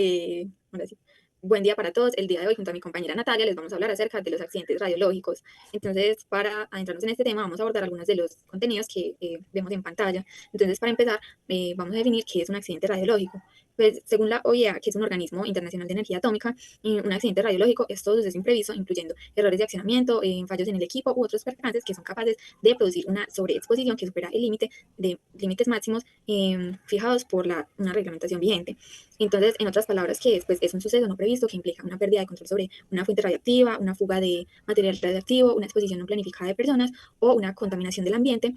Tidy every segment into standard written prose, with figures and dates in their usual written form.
Ahora sí. Buen día para todos. El día de hoy, junto a mi compañera Natalia, les vamos a hablar acerca de los accidentes radiológicos. Entonces, para adentrarnos en este tema, vamos a abordar algunos de los contenidos que vemos en pantalla. Entonces, para empezar, vamos a definir qué es un accidente radiológico. Pues, según la OIEA, que es un organismo internacional de energía atómica, un accidente radiológico es todo suceso imprevisto, incluyendo errores de accionamiento, fallos en el equipo u otros percances que son capaces de producir una sobreexposición que supera el límite de límites máximos fijados por una reglamentación vigente. Entonces, en otras palabras, que es? Pues es un suceso no previsto que implica una pérdida de control sobre una fuente radiactiva, una fuga de material radiactivo, una exposición no planificada de personas o una contaminación del ambiente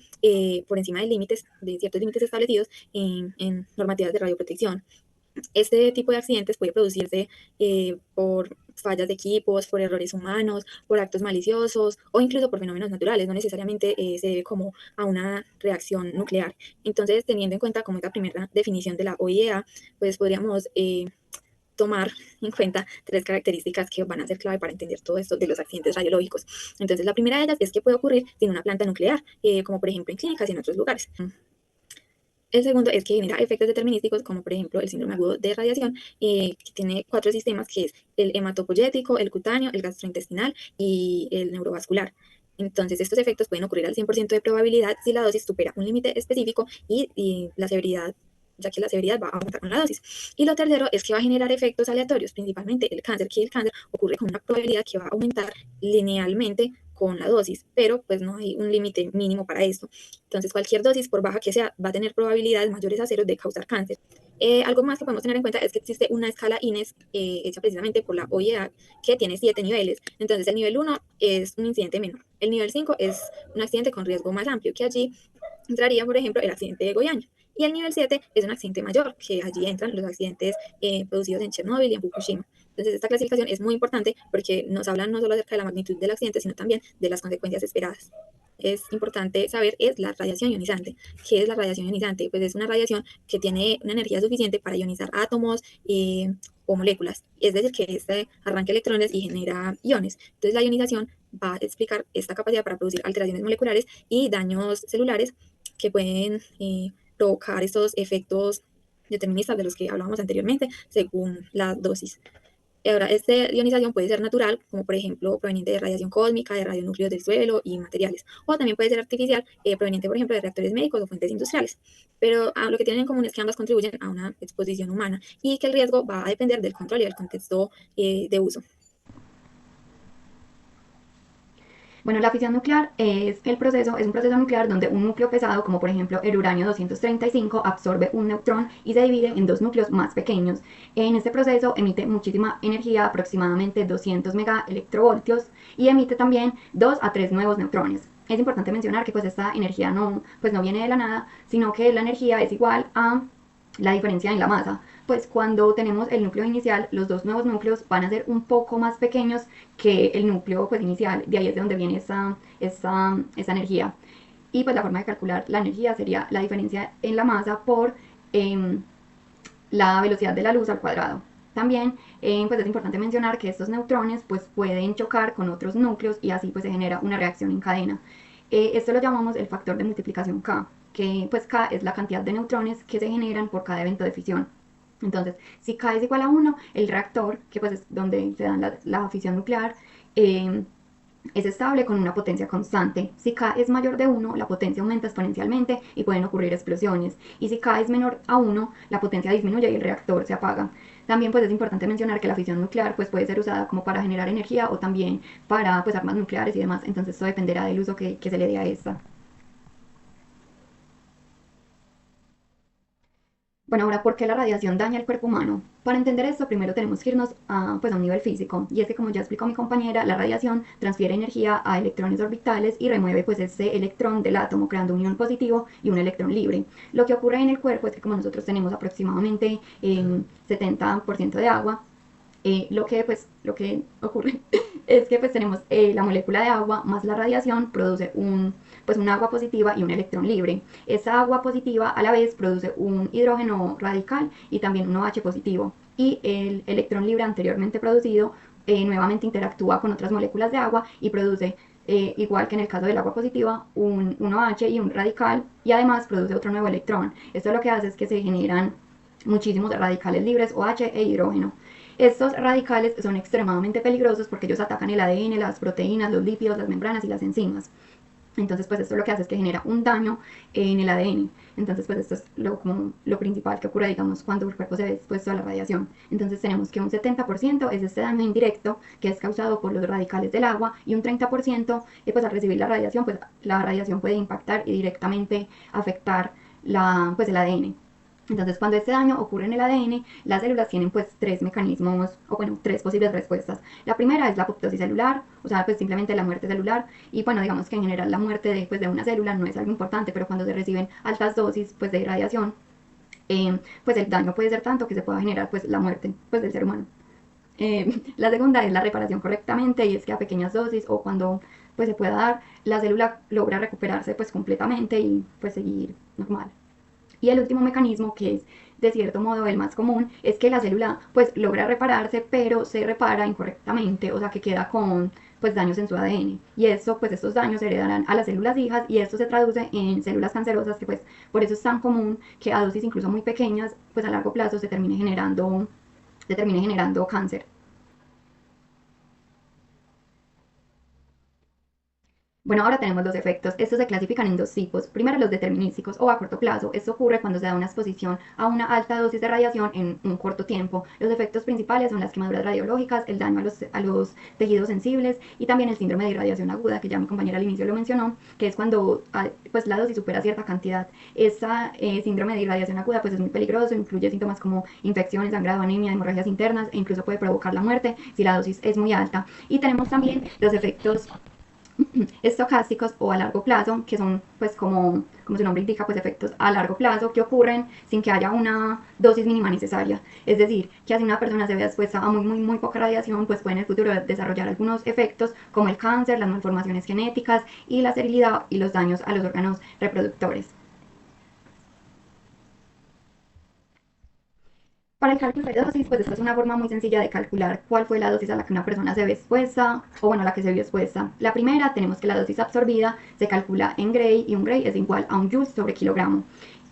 por encima de ciertos límites establecidos en normativas de radioprotección. Este tipo de accidentes puede producirse por fallas de equipos, por errores humanos, por actos maliciosos o incluso por fenómenos naturales. No necesariamente se debe como a una reacción nuclear. Entonces, teniendo en cuenta como esta primera definición de la OIEA, pues podríamos tomar en cuenta tres características que van a ser clave para entender todo esto de los accidentes radiológicos. Entonces, la primera de ellas es que puede ocurrir sin una planta nuclear, como por ejemplo en clínicas y en otros lugares. El segundo es que genera efectos determinísticos, como por ejemplo el síndrome agudo de radiación, que tiene cuatro sistemas, que es el hematopoyético, el cutáneo, el gastrointestinal y el neurovascular. Entonces, estos efectos pueden ocurrir al 100% de probabilidad si la dosis supera un límite específico y la severidad, ya que la severidad va a aumentar con la dosis. Y lo tercero es que va a generar efectos aleatorios, principalmente el cáncer, que el cáncer ocurre con una probabilidad que va a aumentar linealmente con la dosis, pero pues no hay un límite mínimo para esto. Entonces, cualquier dosis, por baja que sea, va a tener probabilidades mayores a cero de causar cáncer. Algo más que podemos tener en cuenta es que existe una escala INES hecha precisamente por la OIEA que tiene 7 niveles. Entonces, el nivel 1 es un incidente menor. El nivel 5 es un accidente con riesgo más amplio, que allí entraría, por ejemplo, el accidente de Goiânia. Y el nivel 7 es un accidente mayor, que allí entran los accidentes producidos en Chernóbil y en Fukushima. Entonces, esta clasificación es muy importante porque nos habla no solo acerca de la magnitud del accidente, sino también de las consecuencias esperadas. Es importante saber es la radiación ionizante. ¿Qué es la radiación ionizante? Pues es una radiación que tiene una energía suficiente para ionizar átomos o moléculas. Es decir, que este arranca electrones y genera iones. Entonces, la ionización va a explicar esta capacidad para producir alteraciones moleculares y daños celulares que pueden provocar estos efectos deterministas de los que hablábamos anteriormente, según la dosis. Ahora, esta ionización puede ser natural, como por ejemplo proveniente de radiación cósmica, de radionúcleos del suelo y materiales, o también puede ser artificial, proveniente por ejemplo de reactores médicos o fuentes industriales. Pero lo que tienen en común es que ambas contribuyen a una exposición humana y que el riesgo va a depender del control y del contexto de uso. Bueno, la fisión nuclear es un proceso nuclear donde un núcleo pesado, como por ejemplo el uranio 235, absorbe un neutrón y se divide en dos núcleos más pequeños. En este proceso emite muchísima energía, aproximadamente 200 megaelectrovoltios, y emite también 2 a 3 nuevos neutrones. Es importante mencionar que pues esta energía no viene de la nada, sino que la energía es igual a la diferencia en la masa. Pues cuando tenemos el núcleo inicial, los dos nuevos núcleos van a ser un poco más pequeños que el núcleo pues, inicial. De ahí es de donde viene esa energía. Y pues la forma de calcular la energía sería la diferencia en la masa por la velocidad de la luz al cuadrado. También pues es importante mencionar que estos neutrones pues pueden chocar con otros núcleos y así pues se genera una reacción en cadena. Esto lo llamamos el factor de multiplicación K, que pues K es la cantidad de neutrones que se generan por cada evento de fisión. Entonces, si K es igual a 1, el reactor, que pues es donde se da la fisión nuclear, es estable con una potencia constante. Si K es mayor de 1, la potencia aumenta exponencialmente y pueden ocurrir explosiones. Y si K es menor a 1, la potencia disminuye y el reactor se apaga. También pues es importante mencionar que la fisión nuclear pues puede ser usada como para generar energía o también para pues armas nucleares y demás. Entonces esto dependerá del uso que se le dé a esta. Bueno, ahora, ¿por qué la radiación daña el cuerpo humano? Para entender esto, primero tenemos que irnos a un nivel físico. Y es que, como ya explicó mi compañera, la radiación transfiere energía a electrones orbitales y remueve pues ese electrón del átomo, creando un ion positivo y un electrón libre. Lo que ocurre en el cuerpo es que como nosotros tenemos aproximadamente 70% de agua, lo que ocurre es que pues tenemos la molécula de agua más la radiación produce un agua positiva y un electrón libre. Esa agua positiva a la vez produce un hidrógeno radical y también un OH positivo. Y el electrón libre anteriormente producido nuevamente interactúa con otras moléculas de agua y produce, igual que en el caso del agua positiva, un OH y un radical, y además produce otro nuevo electrón. Esto lo que hace es que se generan muchísimos radicales libres OH e hidrógeno. Estos radicales son extremadamente peligrosos porque ellos atacan el ADN, las proteínas, los lípidos, las membranas y las enzimas. Entonces, pues esto lo que hace es que genera un daño en el ADN. Entonces, pues esto es como lo principal que ocurre, digamos, cuando el cuerpo se ve expuesto a la radiación. Entonces tenemos que un 70% es este daño indirecto, que es causado por los radicales del agua, y un 30%, pues al recibir la radiación, pues la radiación puede impactar y directamente afectar pues el ADN. Entonces, cuando este daño ocurre en el ADN, las células tienen pues tres mecanismos, o bueno, tres posibles respuestas. La primera es la apoptosis celular, o sea, pues simplemente la muerte celular. Y bueno, digamos que en general la muerte de una célula no es algo importante, pero cuando se reciben altas dosis pues de radiación, pues el daño puede ser tanto que se pueda generar pues la muerte pues del ser humano. La segunda es la reparación correctamente, y es que a pequeñas dosis o cuando pues se pueda dar, la célula logra recuperarse pues completamente y pues seguir normal. Y el último mecanismo, que es de cierto modo el más común, es que la célula pues logra repararse, pero se repara incorrectamente, o sea que queda con pues daños en su ADN. Y esto, pues estos daños se heredarán a las células hijas, y esto se traduce en células cancerosas, que pues por eso es tan común que a dosis incluso muy pequeñas, pues a largo plazo se termine generando cáncer. Bueno, ahora tenemos los efectos. Estos se clasifican en dos tipos. Primero, los determinísticos o a corto plazo. Esto ocurre cuando se da una exposición a una alta dosis de radiación en un corto tiempo. Los efectos principales son las quemaduras radiológicas, el daño a los tejidos sensibles, y también el síndrome de irradiación aguda, que ya mi compañera al inicio lo mencionó, que es cuando pues la dosis supera cierta cantidad. Esta síndrome de irradiación aguda pues es muy peligroso, incluye síntomas como infecciones, sangrado, anemia, hemorragias internas, e incluso puede provocar la muerte si la dosis es muy alta. Y tenemos también los efectos estocásticos o a largo plazo, que son pues como su nombre indica, pues efectos a largo plazo que ocurren sin que haya una dosis mínima necesaria. Es decir, que si una persona se ve expuesta a muy poca radiación, pues puede en el futuro desarrollar algunos efectos como el cáncer, las malformaciones genéticas y la esterilidad y los daños a los órganos reproductores. Para el cálculo de dosis, pues esta es una forma muy sencilla de calcular cuál fue la dosis a la que una persona se ve expuesta, o bueno, la que se vio expuesta. La primera, tenemos que la dosis absorbida se calcula en Gray, y un Gray es igual a un Joule sobre kilogramo.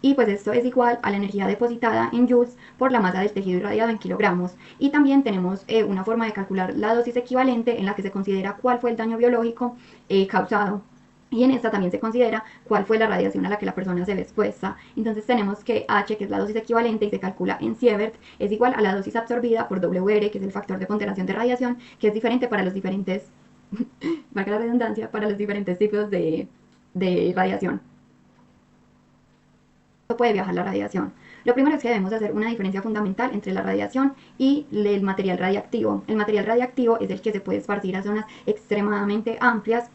Y pues esto es igual a la energía depositada en joules por la masa del tejido irradiado en kilogramos. Y también tenemos una forma de calcular la dosis equivalente, en la que se considera cuál fue el daño biológico causado, y en esta también se considera cuál fue la radiación a la que la persona se ve expuesta. Entonces tenemos que H, que es la dosis equivalente y se calcula en Sievert, es igual a la dosis absorbida por WR, que es el factor de ponderación de radiación, que es diferente para los diferentes, valga la redundancia, para los diferentes tipos de radiación. Puede viajar la radiación. Lo primero es que debemos hacer una diferencia fundamental entre la radiación y el material radiactivo. El material radiactivo es el que se puede esparcir a zonas extremadamente amplias,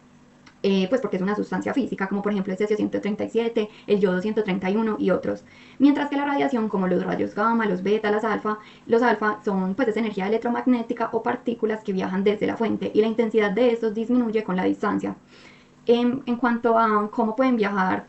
pues porque es una sustancia física, como por ejemplo el cesio 137, el yodo 131 y otros. Mientras que la radiación, como los rayos gamma, los beta, los alfa son pues esa energía electromagnética o partículas que viajan desde la fuente, y la intensidad de estos disminuye con la distancia. En cuanto a cómo pueden viajar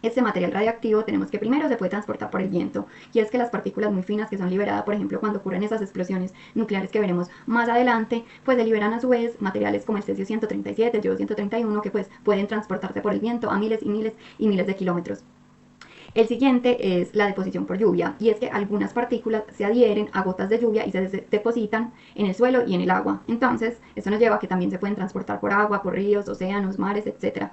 este material radiactivo, tenemos que primero se puede transportar por el viento, y es que las partículas muy finas que son liberadas, por ejemplo, cuando ocurren esas explosiones nucleares que veremos más adelante, pues se liberan a su vez materiales como el cesio 137, el yodo 131, que pues pueden transportarse por el viento a miles y miles y miles de kilómetros. El siguiente es la deposición por lluvia, y es que algunas partículas se adhieren a gotas de lluvia y se depositan en el suelo y en el agua. Entonces, esto nos lleva a que también se pueden transportar por agua, por ríos, océanos, mares, etc.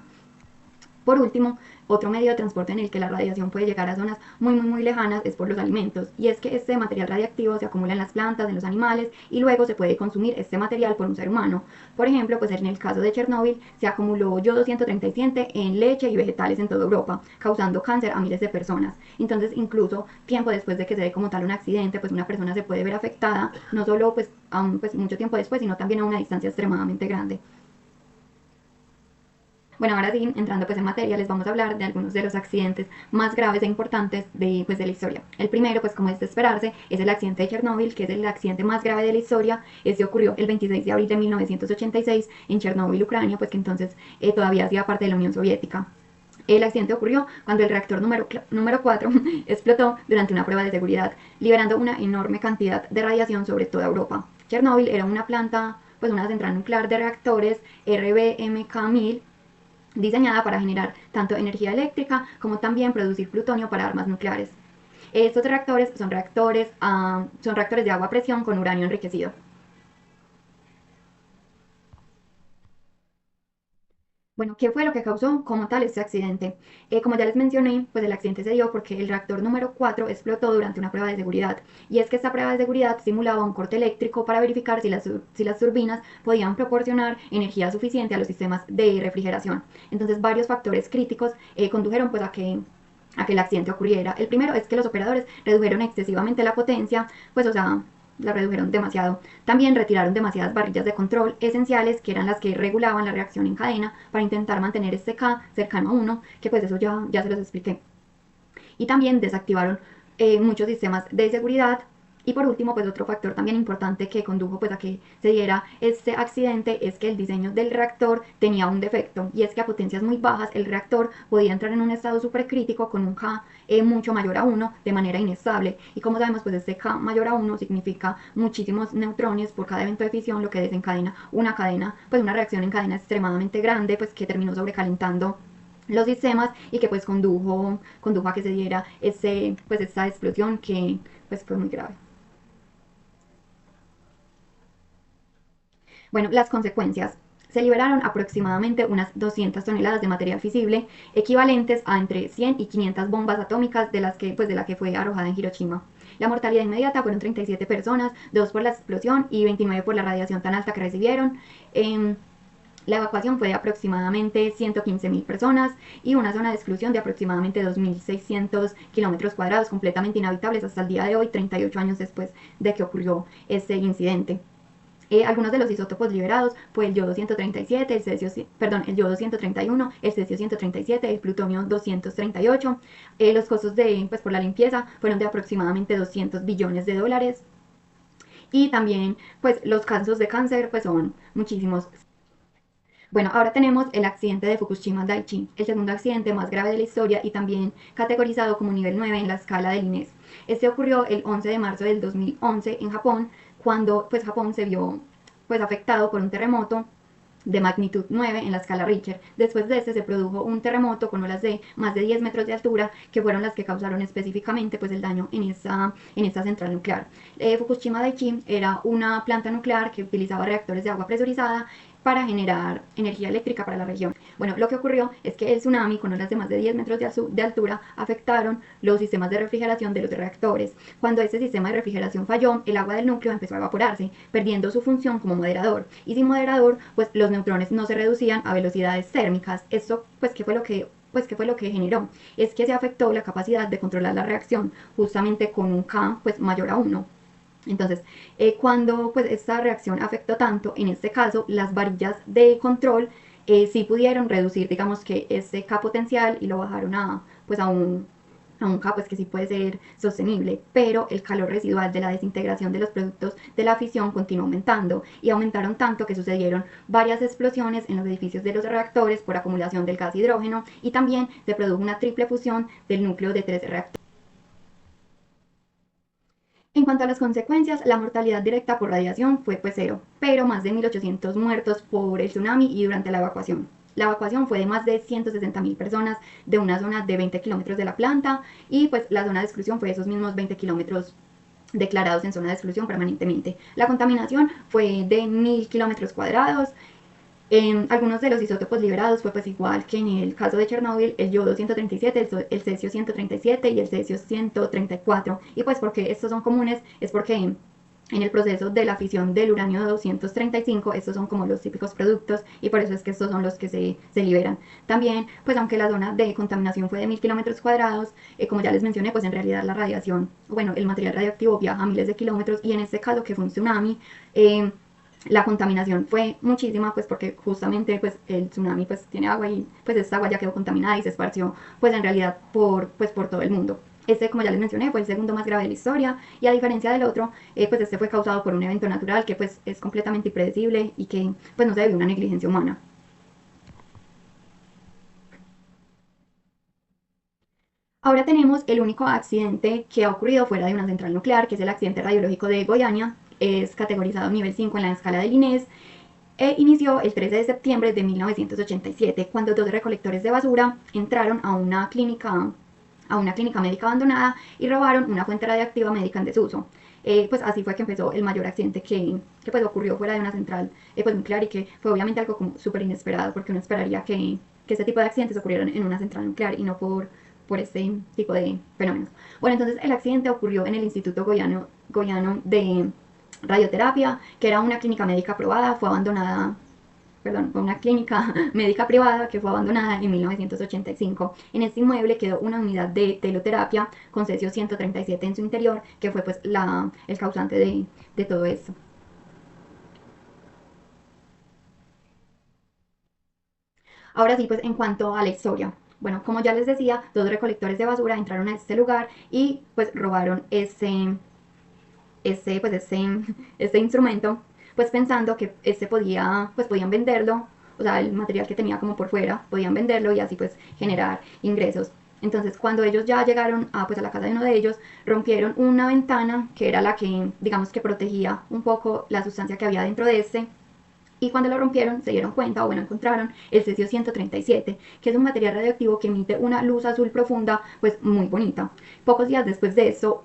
Por último, otro medio de transporte en el que la radiación puede llegar a zonas muy lejanas es por los alimentos, y es que este material radiactivo se acumula en las plantas, en los animales, y luego se puede consumir este material por un ser humano. Por ejemplo, pues en el caso de Chernóbil se acumuló yodo 137 en leche y vegetales en toda Europa, causando cáncer a miles de personas. Entonces, incluso tiempo después de que se dé como tal un accidente, pues una persona se puede ver afectada, no solo pues mucho tiempo después, sino también a una distancia extremadamente grande. Bueno, ahora sí, entrando pues en materia, les vamos a hablar de algunos de los accidentes más graves e importantes pues de la historia. El primero, pues como es de esperarse, es el accidente de Chernóbil, que es el accidente más grave de la historia. Este ocurrió el 26 de abril de 1986 en Chernóbil, Ucrania, pues que entonces todavía hacía parte de la Unión Soviética. El accidente ocurrió cuando el reactor número 4 explotó durante una prueba de seguridad, liberando una enorme cantidad de radiación sobre toda Europa. Chernóbil era una planta, pues una central nuclear de reactores RBMK-1000, diseñada para generar tanto energía eléctrica como también producir plutonio para armas nucleares. Estos reactores son reactores de agua a presión con uranio enriquecido. Bueno, ¿qué fue lo que causó como tal este accidente? Como ya les mencioné, pues el accidente se dio porque el reactor número 4 explotó durante una prueba de seguridad. Y es que esta prueba de seguridad simulaba un corte eléctrico para verificar si las turbinas podían proporcionar energía suficiente a los sistemas de refrigeración. Entonces, varios factores críticos condujeron pues a que el accidente ocurriera. El primero es que los operadores redujeron excesivamente la potencia, pues o sea, la redujeron demasiado. También retiraron demasiadas barrillas de control esenciales, que eran las que regulaban la reacción en cadena, para intentar mantener este K cercano a 1, que pues eso ya se los expliqué. Y también desactivaron muchos sistemas de seguridad. Y por último, pues otro factor también importante que condujo pues a que se diera este accidente es que el diseño del reactor tenía un defecto, y es que a potencias muy bajas el reactor podía entrar en un estado supercrítico con un K mucho mayor a 1 de manera inestable. Y como sabemos, pues este K mayor a 1 significa muchísimos neutrones por cada evento de fisión, lo que desencadena una cadena, pues una reacción en cadena extremadamente grande, pues que terminó sobrecalentando los sistemas y que pues condujo a que se diera esta explosión que pues fue muy grave. Bueno, las consecuencias. Se liberaron aproximadamente unas 200 toneladas de material fisible, equivalentes a entre 100 y 500 bombas atómicas de la que fue arrojada en Hiroshima. La mortalidad inmediata fueron 37 personas, 2 por la explosión y 29 por la radiación tan alta que recibieron. La evacuación fue de aproximadamente 115.000 personas y una zona de exclusión de aproximadamente 2.600 kilómetros cuadrados completamente inhabitables hasta el día de hoy, 38 años después de que ocurrió este incidente. Algunos de los isótopos liberados fue el yodo 137, el yodo 131, el cesio 137, el plutonio 238. Los costos por la limpieza fueron de aproximadamente 200 billones de dólares. Y también pues los casos de cáncer pues son muchísimos. Bueno, ahora tenemos el accidente de Fukushima Daiichi, el segundo accidente más grave de la historia y también categorizado como nivel 9 en la escala del INES. Este ocurrió el 11 de marzo del 2011 en Japón, cuando pues Japón se vio pues afectado por un terremoto de magnitud 9 en la escala Richter. Después de este se produjo un terremoto con olas de más de 10 metros de altura, que fueron las que causaron específicamente pues el daño en esta central nuclear. Fukushima Daiichi era una planta nuclear que utilizaba reactores de agua presurizada para generar energía eléctrica para la región. Bueno, lo que ocurrió es que el tsunami con olas de más de 10 metros de altura afectaron los sistemas de refrigeración de los reactores. Cuando este sistema de refrigeración falló, el agua del núcleo empezó a evaporarse, perdiendo su función como moderador. Y sin moderador, pues los neutrones no se reducían a velocidades térmicas. Esto, pues, ¿qué fue lo que generó? Es que se afectó la capacidad de controlar la reacción, justamente con un K pues mayor a 1. Entonces, cuando pues esta reacción afectó tanto, en este caso las varillas de control sí pudieron reducir, digamos, que este K potencial, y lo bajaron a un K pues que sí puede ser sostenible, pero el calor residual de la desintegración de los productos de la fisión continuó aumentando, y aumentaron tanto que sucedieron varias explosiones en los edificios de los reactores por acumulación del gas hidrógeno, y también se produjo una triple fusión del núcleo de 3 reactores. En cuanto a las consecuencias, la mortalidad directa por radiación fue pues cero, pero más de 1.800 muertos por el tsunami y durante la evacuación. La evacuación fue de más de 160.000 personas de una zona de 20 kilómetros de la planta, y pues la zona de exclusión fue esos mismos 20 kilómetros declarados en zona de exclusión permanentemente. La contaminación fue de 1.000 kilómetros cuadrados. Algunos de los isótopos liberados fue pues igual que en el caso de Chernóbil, el yodo 137, el cesio 137 y el cesio 134. Y pues porque estos son comunes es porque en el proceso de la fisión del uranio 235, estos son como los típicos productos, y por eso es que estos son los que se liberan. También, pues aunque la zona de contaminación fue de 1.000 kilómetros cuadrados, como ya les mencioné, pues en realidad la radiación, bueno, el material radioactivo viaja a miles de kilómetros, y en este caso que fue un tsunami, la contaminación fue muchísima, pues porque justamente pues el tsunami pues tiene agua, y pues esta agua ya quedó contaminada y se esparció pues en realidad por todo el mundo. Este, como ya les mencioné, fue el segundo más grave de la historia, y a diferencia del otro, pues este fue causado por un evento natural que pues es completamente impredecible y que pues no se debe a una negligencia humana. Ahora tenemos el único accidente que ha ocurrido fuera de una central nuclear, que es el accidente radiológico de Goiânia. Es categorizado nivel 5 en la escala del INES. Inició el 13 de septiembre de 1987, cuando 2 recolectores de basura entraron a una clínica a una clínica médica abandonada y robaron una fuente radiactiva médica en desuso. Pues así fue que empezó el mayor accidente que pues ocurrió fuera de una central pues nuclear, y que fue obviamente algo como súper inesperado, porque uno esperaría que este tipo de accidentes ocurrieran en una central nuclear y no por este tipo de fenómenos. Bueno, entonces el accidente ocurrió en el Instituto Goiano de Radioterapia, que era una clínica médica aprobada, fue abandonada, perdón, fue una clínica médica privada que fue abandonada en 1985. En este inmueble quedó una unidad de teloterapia con cesio 137 en su interior, que fue pues el causante de todo esto. Ahora sí, pues en cuanto a la historia. Bueno, como ya les decía, dos recolectores de basura entraron a este lugar y pues robaron este instrumento, pues pensando que pues podían venderlo, o sea, el material que tenía como por fuera, podían venderlo y así pues generar ingresos. Entonces, cuando ellos ya llegaron pues a la casa de uno de ellos, rompieron una ventana que era la que, digamos, que protegía un poco la sustancia que había dentro de este, y cuando lo rompieron se dieron cuenta, o bueno, encontraron el cesio 137, que es un material radioactivo que emite una luz azul profunda, pues muy bonita. Pocos días después de eso,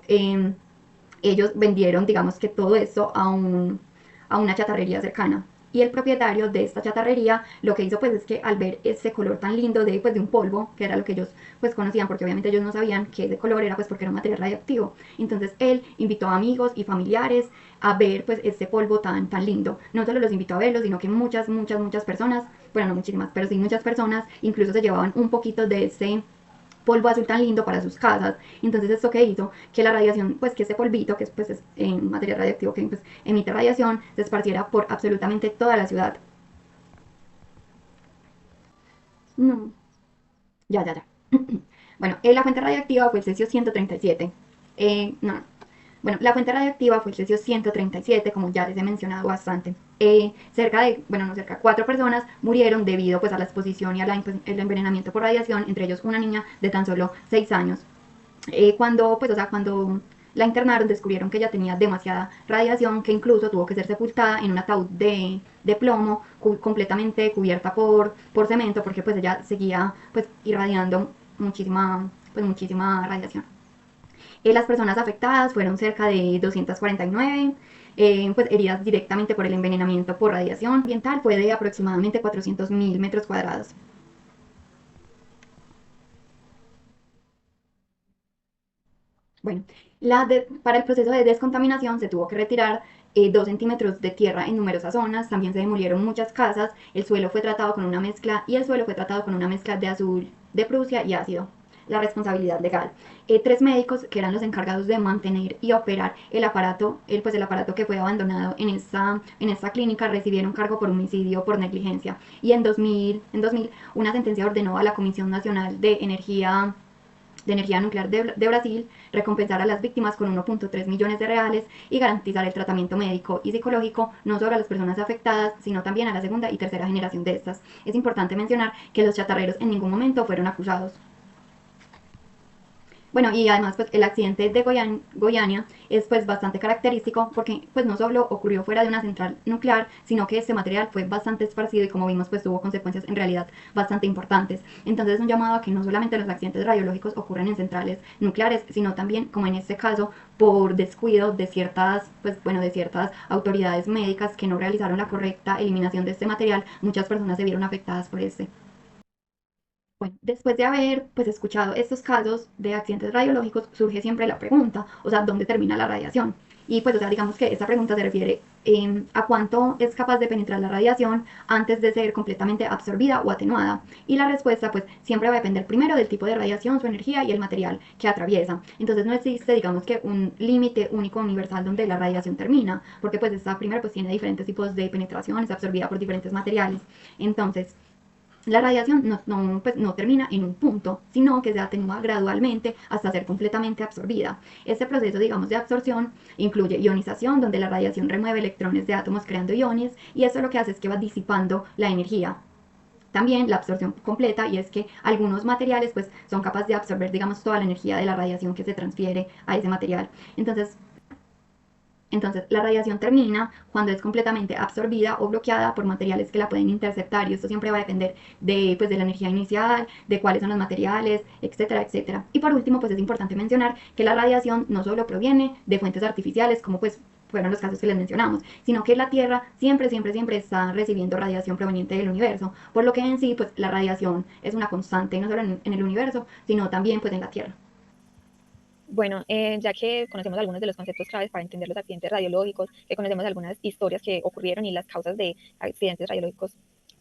ellos vendieron, digamos, que todo esto a una chatarrería cercana. Y el propietario de esta chatarrería lo que hizo pues es que al ver ese color tan lindo pues, de un polvo, que era lo que ellos pues conocían, porque obviamente ellos no sabían que ese color era pues porque era un material radioactivo, entonces él invitó a amigos y familiares a ver pues este polvo tan lindo. No solo los invitó a verlo, sino que muchas personas, bueno, no muchísimas, pero sí muchas personas incluso se llevaban un poquito de ese polvo azul tan lindo para sus casas. Entonces esto que hizo que la radiación, pues que ese polvito, que es pues material radioactivo que pues, emite radiación, se esparciera por absolutamente toda la ciudad. No, ya. Bueno, la fuente radiactiva fue el cesio 137. No, bueno, la fuente radiactiva fue el cesio 137, como ya les he mencionado bastante. Cerca de, bueno, no cerca, 4 personas murieron debido pues a la exposición y el envenenamiento por radiación, entre ellos una niña de tan solo 6 años. Cuando la internaron descubrieron que ella tenía demasiada radiación, que incluso tuvo que ser sepultada en un ataúd de plomo completamente cubierta por cemento, porque pues ella seguía pues irradiando muchísima radiación. Las personas afectadas fueron cerca de 249, pues heridas directamente por el envenenamiento por radiación. Ambiental fue de aproximadamente 400.000 metros cuadrados. Bueno, para el proceso de descontaminación se tuvo que retirar 2 centímetros de tierra en numerosas zonas, también se demolieron muchas casas, el suelo fue tratado con una mezcla de azul de Prusia y ácido. La responsabilidad legal. 3 médicos que eran los encargados de mantener y operar el aparato, el aparato que fue abandonado en esta clínica, recibieron cargo por homicidio por negligencia. Y en 2000 una sentencia ordenó a la Comisión Nacional de Energía Nuclear de Brasil recompensar a las víctimas con 1.3 millones de reales y garantizar el tratamiento médico y psicológico no solo a las personas afectadas, sino también a la segunda y tercera generación de estas. Es importante mencionar que los chatarreros en ningún momento fueron acusados. Bueno, y además pues el accidente de Goiânia es pues bastante característico porque pues no solo ocurrió fuera de una central nuclear, sino que este material fue bastante esparcido y como vimos pues tuvo consecuencias en realidad bastante importantes. Entonces es un llamado a que no solamente los accidentes radiológicos ocurren en centrales nucleares, sino también, como en este caso, por descuido de ciertas autoridades médicas que no realizaron la correcta eliminación de este material, muchas personas se vieron afectadas por este. Bueno, después de haber pues escuchado estos casos de accidentes radiológicos, surge siempre la pregunta, o sea, ¿dónde termina la radiación? Y pues, o sea, digamos que esta pregunta se refiere a cuánto es capaz de penetrar la radiación antes de ser completamente absorbida o atenuada. Y la respuesta pues siempre va a depender primero del tipo de radiación, su energía y el material que atraviesa. Entonces no existe, digamos que un límite único universal donde la radiación termina, porque pues esta primero pues tiene diferentes tipos de penetración, es absorbida por diferentes materiales. Entonces, la radiación no termina en un punto, sino que se atenúa gradualmente hasta ser completamente absorbida. Este proceso, digamos, de absorción incluye ionización, donde la radiación remueve electrones de átomos creando iones, y eso lo que hace es que va disipando la energía. También la absorción completa, y es que algunos materiales pues son capaces de absorber, digamos, toda la energía de la radiación que se transfiere a ese material. Entonces, Entonces, la radiación termina cuando es completamente absorbida o bloqueada por materiales que la pueden interceptar, y esto siempre va a depender de, pues, de la energía inicial, de cuáles son los materiales, etcétera, etcétera. Y por último, pues es importante mencionar que la radiación no solo proviene de fuentes artificiales, como pues fueron los casos que les mencionamos, sino que la Tierra siempre, siempre, siempre está recibiendo radiación proveniente del universo, por lo que en sí, pues la radiación es una constante no solo en el universo, sino también pues en la Tierra. Bueno, ya que conocemos algunos de los conceptos claves para entender los accidentes radiológicos, que conocemos algunas historias que ocurrieron y las causas de accidentes radiológicos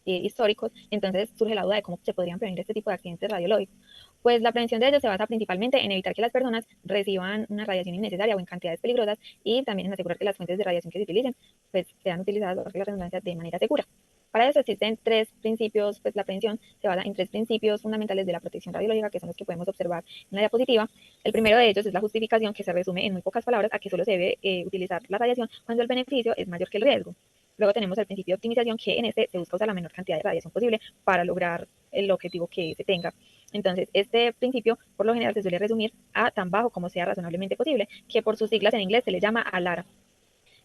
históricos, entonces surge la duda de cómo se podrían prevenir este tipo de accidentes radiológicos. Pues la prevención de ellos se basa principalmente en evitar que las personas reciban una radiación innecesaria o en cantidades peligrosas, y también en asegurar que las fuentes de radiación que se utilicen pues sean utilizadas, por la redundancia, de manera segura. Para eso existen tres principios, pues la prevención se basa en tres principios fundamentales de la protección radiológica, que son los que podemos observar en la diapositiva. El primero de ellos es la justificación, que se resume en muy pocas palabras a que solo se debe utilizar la radiación cuando el beneficio es mayor que el riesgo. Luego tenemos el principio de optimización, que en este se busca usar la menor cantidad de radiación posible para lograr el objetivo que se tenga. Entonces, este principio por lo general se suele resumir a tan bajo como sea razonablemente posible, que por sus siglas en inglés se le llama ALARA.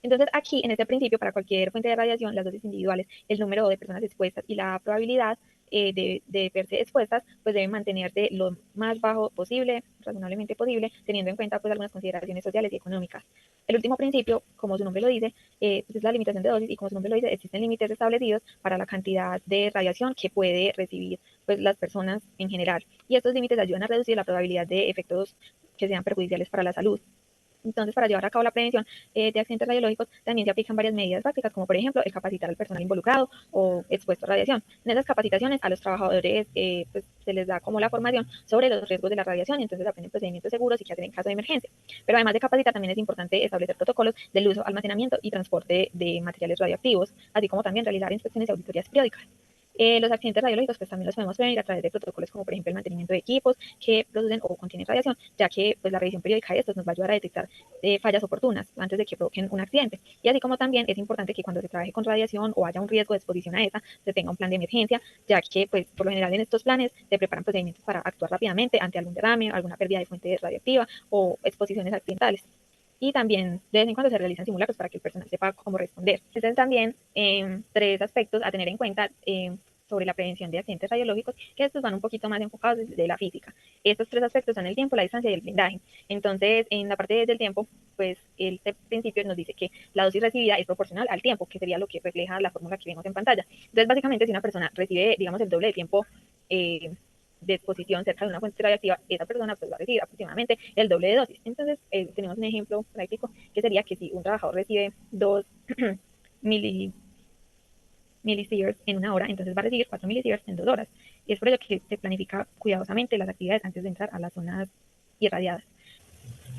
Entonces, aquí en este principio, para cualquier fuente de radiación, las dosis individuales, el número de personas expuestas y la probabilidad de verse expuestas, pues deben mantenerse lo más bajo posible, razonablemente posible, teniendo en cuenta pues algunas consideraciones sociales y económicas. El último principio, como su nombre lo dice, pues es la limitación de dosis, y como su nombre lo dice, existen límites establecidos para la cantidad de radiación que puede recibir pues las personas en general, y estos límites ayudan a reducir la probabilidad de efectos que sean perjudiciales para la salud. Entonces, para llevar a cabo la prevención de accidentes radiológicos, también se aplican varias medidas prácticas, como por ejemplo el capacitar al personal involucrado o expuesto a radiación. En esas capacitaciones a los trabajadores pues, se les da como la formación sobre los riesgos de la radiación, y entonces aprenden procedimientos seguros y qué hacer en caso de emergencia. Pero además de capacitar, también es importante establecer protocolos del uso, almacenamiento y transporte de materiales radioactivos, así como también realizar inspecciones y auditorías periódicas. Los accidentes radiológicos pues también los podemos prevenir a través de protocolos como por ejemplo el mantenimiento de equipos que producen o contienen radiación, ya que pues la revisión periódica de estos nos va a ayudar a detectar fallas oportunas antes de que provoquen un accidente. Y así como también es importante que cuando se trabaje con radiación o haya un riesgo de exposición a esta, se tenga un plan de emergencia, ya que pues por lo general en estos planes se preparan procedimientos para actuar rápidamente ante algún derrame, alguna pérdida de fuente radioactiva o exposiciones accidentales. Y también de vez en cuando se realizan simulacros para que el personal sepa cómo responder. Existen también tres aspectos a tener en cuenta sobre la prevención de accidentes radiológicos, que estos van un poquito más enfocados desde la física. Estos tres aspectos son el tiempo, la distancia y el blindaje. Entonces, en la parte del tiempo, pues este principio nos dice que la dosis recibida es proporcional al tiempo, que sería lo que refleja la fórmula que vemos en pantalla. Entonces, básicamente, si una persona recibe, digamos, el doble de tiempo de exposición cerca de una fuente radioactiva, esa persona pues va a recibir aproximadamente el doble de dosis. Entonces, tenemos un ejemplo práctico, que sería que si un trabajador recibe 2 millisieverts en una hora, entonces va a recibir 4 millisieverts en 2 horas. Y es por ello que se planifica cuidadosamente las actividades antes de entrar a las zonas irradiadas.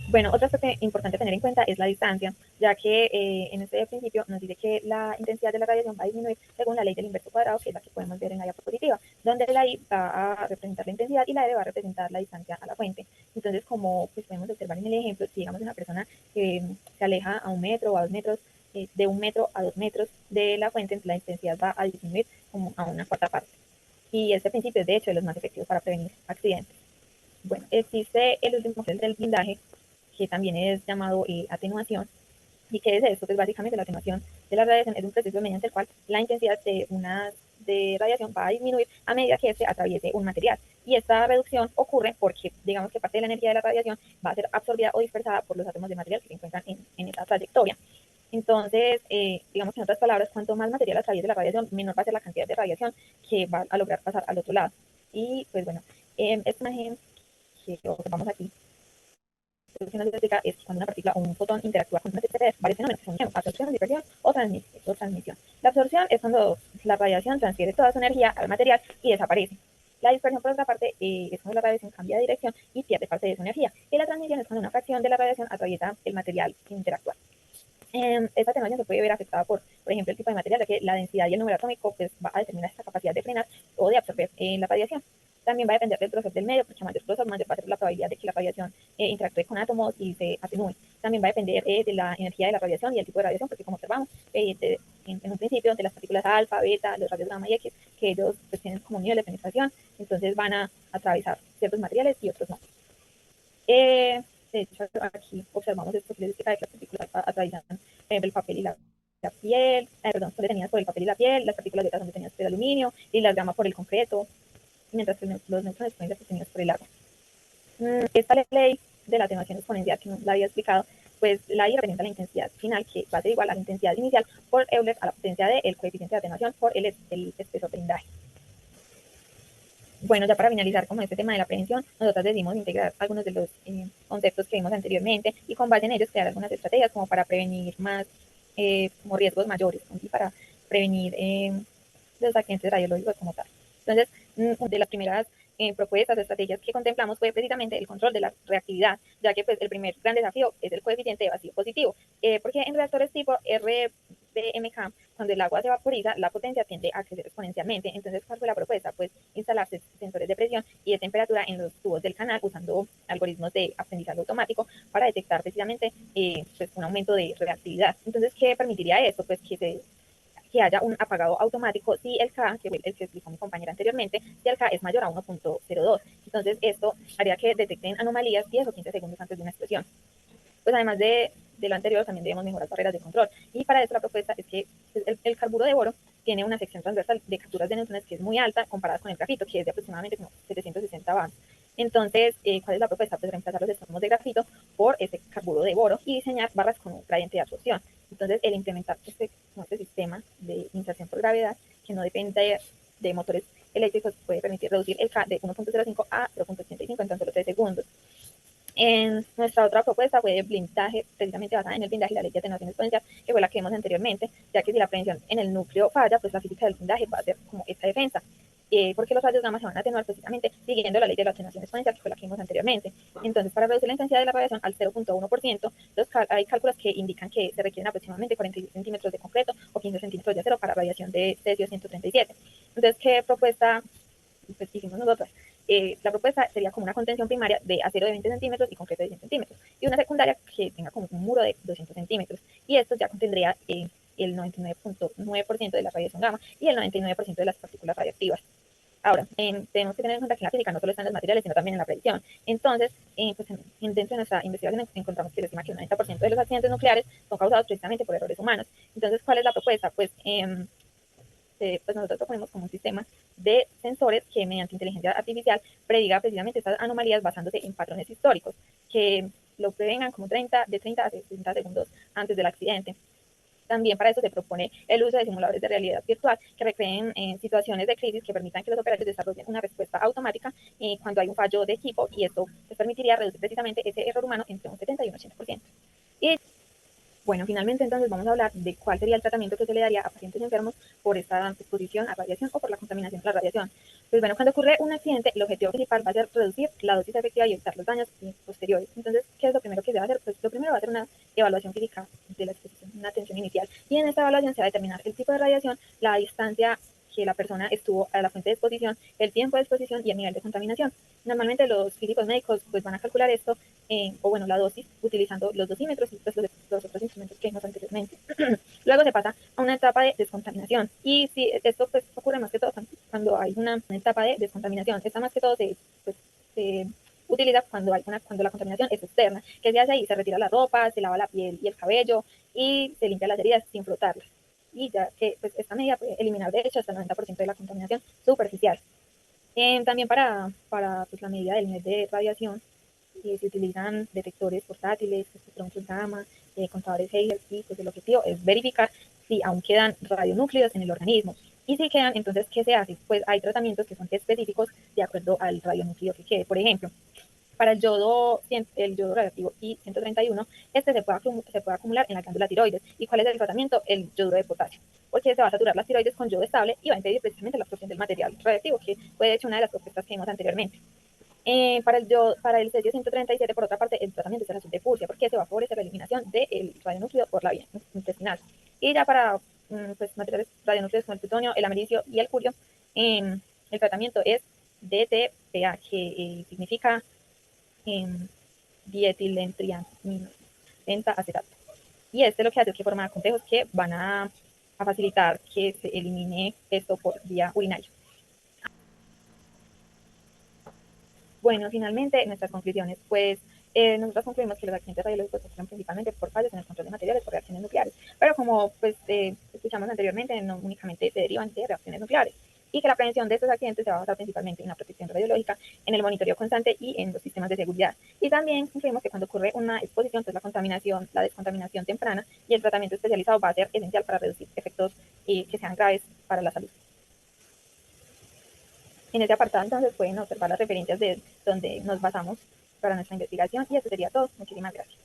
Bueno, otra cosa importante tener en cuenta es la distancia, ya que en este principio nos dice que la intensidad de la radiación va a disminuir según la ley del inverso cuadrado, que es la que podemos ver en la diapositiva, donde la I va a representar la intensidad y la R va a representar la distancia a la fuente. Entonces, como pues, podemos observar en el ejemplo, si digamos una persona que se aleja a 1 metro o a 2 metros, de 1 metro a 2 metros de la fuente, la intensidad va a disminuir como a una cuarta parte. Y este principio es de hecho de los más efectivos para prevenir accidentes. Bueno, existe el último, que es el blindaje, que también es llamado atenuación. ¿Y qué es esto? Pues básicamente la atenuación de la radiación es un proceso mediante el cual la intensidad de radiación va a disminuir a medida que se atraviese un material. Y esta reducción ocurre porque, digamos que parte de la energía de la radiación va a ser absorbida o dispersada por los átomos de material que se encuentran en esa trayectoria. Entonces, digamos que en otras palabras, cuanto más material atraviese la radiación, menor va a ser la cantidad de radiación que va a lograr pasar al otro lado. Y pues bueno, esta imagen que observamos aquí es cuando una partícula o un fotón interactúa con una TCP, varios fenómenos que son absorción, dispersión o transmisión. La absorción es cuando la radiación transfiere toda su energía al material y desaparece. La dispersión, por otra parte, es cuando la radiación cambia de dirección y pierde parte de su energía. Y la transmisión es cuando una fracción de la radiación atraviesa el material que interactúa. Esta atenuación se puede ver afectada por ejemplo, el tipo de material, ya que la densidad y el número atómico pues, va a determinar esta capacidad de frenar o de absorber la radiación. También va a depender del grosor del medio, porque a mayor grosor, mayor va a ser la probabilidad de que la radiación interactúe con átomos y se atenúe. También va a depender de la energía de la radiación y el tipo de radiación, porque como observamos en un principio, de las partículas alfa, beta, los rayos gamma y X, que ellos pues, tienen como un nivel de penetración, entonces van a atravesar ciertos materiales y otros no. De hecho, aquí observamos estos que las partículas atraviesan el papel y la piel, perdón, son detenidas por el papel y la piel, las partículas beta son detenidas por el aluminio y las gamma por el concreto, mientras que los neutrones pueden ser detenidos por el agua. Esta ley de la atenuación exponencial, que no la había explicado, pues la I representa la intensidad final, que va a ser igual a la intensidad inicial por Euler a la potencia del coeficiente de atenuación por el espesor de blindaje. Bueno, ya para finalizar como este tema de la prevención, nosotros decidimos integrar algunos de los conceptos que vimos anteriormente y con base en ellos crear algunas estrategias como para prevenir más como riesgos mayores y para prevenir los accidentes radiológicos como tal. Entonces, de las primeras propuestas o estrategias que contemplamos fue precisamente el control de la reactividad, ya que pues el primer gran desafío es el coeficiente de vacío positivo, porque en reactores tipo RBMK, cuando el agua se vaporiza, la potencia tiende a crecer exponencialmente. Entonces, ¿cuál fue la propuesta? Pues instalar sensores de presión y de temperatura en los tubos del canal usando algoritmos de aprendizaje automático para detectar precisamente pues, un aumento de reactividad. Entonces, ¿qué permitiría esto? Pues que haya un apagado automático si el K, que fue el que explicó mi compañera anteriormente, si el K es mayor a 1.02. Entonces, esto haría que detecten anomalías 10 o 15 segundos antes de una explosión. Pues además de lo anterior, también debemos mejorar barreras de control. Y para eso la propuesta es que el carburo de boro tiene una sección transversal de capturas de neutrones que es muy alta comparada con el grafito, que es de aproximadamente como 760 bars. Entonces, ¿cuál es la propuesta? Pues reemplazar los estromos de grafito por este carburo de boro y diseñar barras con un gradiente de absorción. Entonces, el implementar este sistema de inserción por gravedad, que no depende de motores eléctricos, puede permitir reducir el K de 1.05 a 0.85 en tan solo 3 segundos. En nuestra otra propuesta fue de blindaje, precisamente basada en el blindaje y la ley de atenuación exponencial, que fue la que vimos anteriormente, ya que si la prevención en el núcleo falla, pues la física del blindaje va a ser como esta defensa, porque los rayos gamma se van a atenuar precisamente siguiendo la ley de la atenuación exponencial, que fue la que vimos anteriormente. Entonces, para reducir la intensidad de la radiación al 0.1%, hay cálculos que indican que se requieren aproximadamente 46 centímetros de concreto o 15 centímetros de acero para radiación de cesio 137. Entonces, ¿qué propuesta pues, hicimos nosotros? La propuesta sería como una contención primaria de acero de 20 centímetros y concreto de 100 centímetros, y una secundaria que tenga como un muro de 200 centímetros, y esto ya contendría el 99.9% de la radiación gamma y el 99% de las partículas radiactivas. Ahora, tenemos que tener en cuenta que en la física no solo están los materiales, sino también en la predicción. Entonces, pues dentro de nuestra investigación encontramos que se estima que el 90% de los accidentes nucleares son causados precisamente por errores humanos. Entonces, ¿cuál es la propuesta? Pues nosotros proponemos como un sistema de sensores que mediante inteligencia artificial prediga precisamente estas anomalías basándose en patrones históricos, que lo prevengan como de 30 a 60 segundos antes del accidente. También para eso se propone el uso de simuladores de realidad virtual que recreen situaciones de crisis que permitan que los operadores desarrollen una respuesta automática cuando hay un fallo de equipo, y esto les permitiría reducir precisamente ese error humano entre un 70 y un 80%. Y bueno, finalmente entonces vamos a hablar de cuál sería el tratamiento que se le daría a pacientes enfermos por esta exposición a radiación o por la contaminación por la radiación. Pues bueno, cuando ocurre un accidente, el objetivo principal va a ser reducir la dosis efectiva y evitar los daños posteriores. Entonces, ¿qué es lo primero que se va a hacer? Pues lo primero va a ser una evaluación física de la exposición, una atención inicial. Y en esta evaluación se va a determinar el tipo de radiación, la distancia que la persona estuvo a la fuente de exposición, el tiempo de exposición y el nivel de contaminación. Normalmente los físicos médicos pues van a calcular esto, o bueno, la dosis, utilizando los dosímetros y pues, los otros instrumentos que vimos anteriormente. Luego se pasa a una etapa de descontaminación, y si esto pues ocurre más que todo cuando hay una etapa de descontaminación. Esta más que todo pues, se utiliza cuando la contaminación es externa. ¿Qué se hace ahí? Se retira la ropa, se lava la piel y el cabello y se limpia las heridas sin frotarlas. Y ya que pues, esta medida puede eliminar de hecho hasta el 90% de la contaminación superficial. También para pues, la medida del nivel de radiación se utilizan detectores portátiles, espectrómetros gamma, contadores Hegel, y pues el objetivo es verificar si aún quedan radionúcleos en el organismo. Y si quedan, entonces, ¿qué se hace? Pues hay tratamientos que son específicos de acuerdo al radionúcleo que quede. Por ejemplo, para el yodo radioactivo I-131, este se puede acumular en la glándula tiroides. ¿Y cuál es el tratamiento? El yoduro de potasio, porque se va a saturar las tiroides con yodo estable y va a impedir precisamente la absorción del material radioactivo, que fue de hecho una de las propuestas que vimos anteriormente. Para el cesio 137, por otra parte, el tratamiento es el azul de Furcia, porque se va a favorecer la eliminación del radionúcleo por la vía intestinal. Y ya para pues, materiales radionúcleos como el plutonio, el americio y el curio, el tratamiento es DTPA, que significa dietilentriamino acetato. Y este lo que hace es que forma complejos que van a facilitar que se elimine esto por vía urinaria. Bueno, finalmente, nuestras conclusiones, pues nosotros concluimos que los accidentes radiológicos ocurren principalmente por fallos en el control de materiales por reacciones nucleares, pero como pues, escuchamos anteriormente, no únicamente se derivan de reacciones nucleares, y que la prevención de estos accidentes se va a basar principalmente en la protección radiológica, en el monitoreo constante y en los sistemas de seguridad. Y también concluimos que cuando ocurre una exposición, pues la contaminación, la descontaminación temprana y el tratamiento especializado va a ser esencial para reducir efectos que sean graves para la salud. En ese apartado entonces pueden observar las referencias de donde nos basamos para nuestra investigación y eso sería todo. Muchísimas gracias.